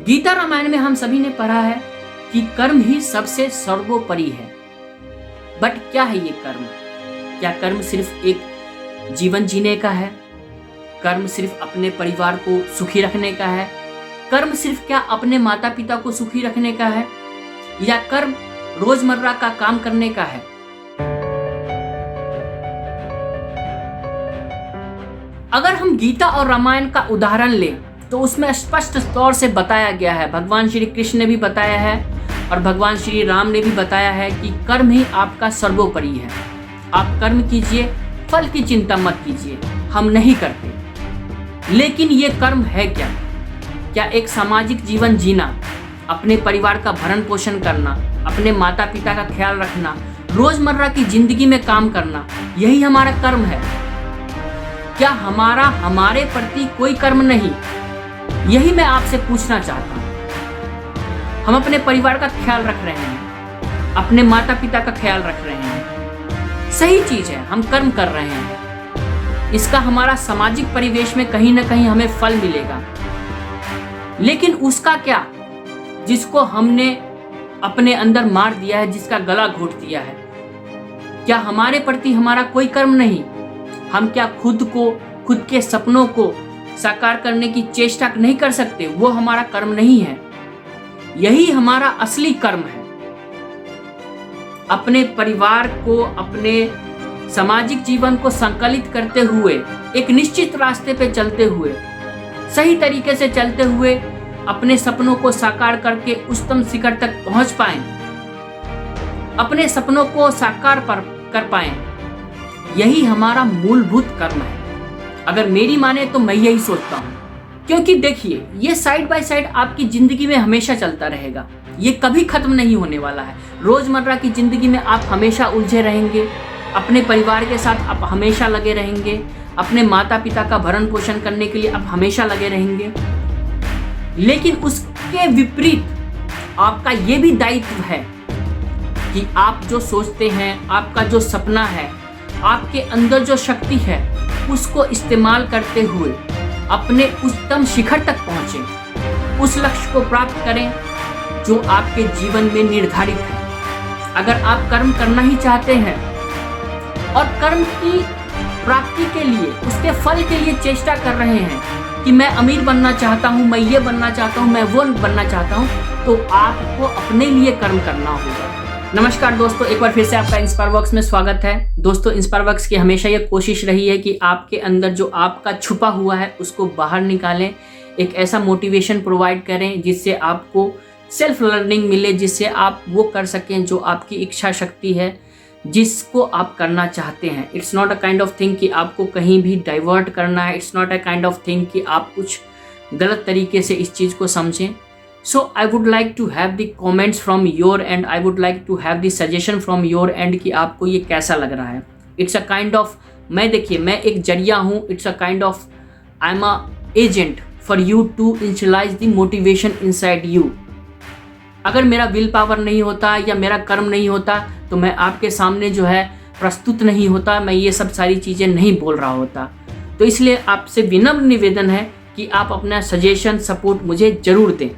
गीता रामायण में हम सभी ने पढ़ा है कि कर्म ही सबसे सर्वोपरि है। बट क्या है ये कर्म? क्या कर्म सिर्फ एक जीवन जीने का है? कर्म सिर्फ अपने परिवार को सुखी रखने का है? कर्म सिर्फ क्या अपने माता पिता को सुखी रखने का है? या कर्म रोजमर्रा का काम करने का है? अगर हम गीता और रामायण का उदाहरण लें तो उसमें स्पष्ट तौर से बताया गया है, भगवान श्री कृष्ण ने भी बताया है और भगवान श्री राम ने भी बताया है कि कर्म ही आपका सर्वोपरि है। आप कर्म कीजिए, फल की चिंता मत कीजिए। हम नहीं करते, लेकिन ये कर्म है क्या? क्या एक सामाजिक जीवन जीना, अपने परिवार का भरण पोषण करना, अपने माता पिता का ख्याल रखना, रोजमर्रा की जिंदगी में काम करना, यही हमारा कर्म है? क्या हमारे प्रति कोई कर्म नहीं? यही मैं आपसे पूछना चाहता हूं। हम अपने परिवार का ख्याल रख रहे हैं, अपने माता पिता का ख्याल रख रहे हैं, सही चीज है, हम कर्म कर रहे हैं। इसका हमारा सामाजिक परिवेश में कहीं ना कहीं हमें फल मिलेगा। लेकिन उसका क्या, जिसको हमने अपने अंदर मार दिया है, जिसका गला घोट दिया है, क्या हमारे प्रति हमारा कोई कर्म नहीं? हम क्या खुद के सपनों को साकार करने की चेष्टा नहीं कर सकते? वो हमारा कर्म नहीं है। यही हमारा असली कर्म है। अपने परिवार को, अपने सामाजिक जीवन को संकलित करते हुए, एक निश्चित रास्ते पे चलते हुए, सही तरीके से चलते हुए अपने सपनों को साकार करके उच्चतम शिखर तक पहुंच पाएं, अपने सपनों को साकार कर पाएं, यही हमारा मूलभूत कर्म है। अगर मेरी माने तो मैं यही सोचता हूँ, क्योंकि देखिए, ये साइड बाय साइड आपकी जिंदगी में हमेशा चलता रहेगा। ये कभी खत्म नहीं होने वाला है। रोजमर्रा की जिंदगी में आप हमेशा उलझे रहेंगे, अपने परिवार के साथ आप हमेशा लगे रहेंगे, अपने माता पिता का भरण पोषण करने के लिए आप हमेशा लगे रहेंगे। लेकिन उसके विपरीत आपका ये भी दायित्व है कि आप जो सोचते हैं, आपका जो सपना है, आपके अंदर जो शक्ति है, उसको इस्तेमाल करते हुए अपने उच्चतम शिखर तक पहुंचे, उस लक्ष्य को प्राप्त करें जो आपके जीवन में निर्धारित है। अगर आप कर्म करना ही चाहते हैं और कर्म की प्राप्ति के लिए, उसके फल के लिए चेष्टा कर रहे हैं कि मैं अमीर बनना चाहता हूं, मैं ये बनना चाहता हूं, मैं वो बनना चाहता हूं, तो आपको अपने लिए कर्म करना होगा। नमस्कार दोस्तों, एक बार फिर से आपका इंस्पायर वर्क्स में स्वागत है। दोस्तों, इंस्पायर वर्क्स की हमेशा ये कोशिश रही है कि आपके अंदर जो आपका छुपा हुआ है उसको बाहर निकालें, एक ऐसा मोटिवेशन प्रोवाइड करें जिससे आपको सेल्फ लर्निंग मिले, जिससे आप वो कर सकें जो आपकी इच्छा शक्ति है, जिसको आप करना चाहते हैं। It's not a kind of thing कि आपको कहीं भी डाइवर्ट करना है। It's not a kind of thing कि आप कुछ गलत तरीके से इस चीज़ को समझें। So I would like to have the comments from your end. I would like to have the suggestion from your end कि आपको ये कैसा लग रहा है। It's a kind of, मैं एक जरिया हूँ। It's a kind of, I'm a agent for you to initialize the motivation inside you. अगर मेरा विल पावर नहीं होता या मेरा कर्म नहीं होता तो मैं आपके सामने जो है प्रस्तुत नहीं होता, मैं ये सब सारी चीज़ें नहीं बोल रहा होता। तो इसलिए आपसे विनम्र निवेदन है कि आप अपना सजेशन, सपोर्ट मुझे ज़रूर दें।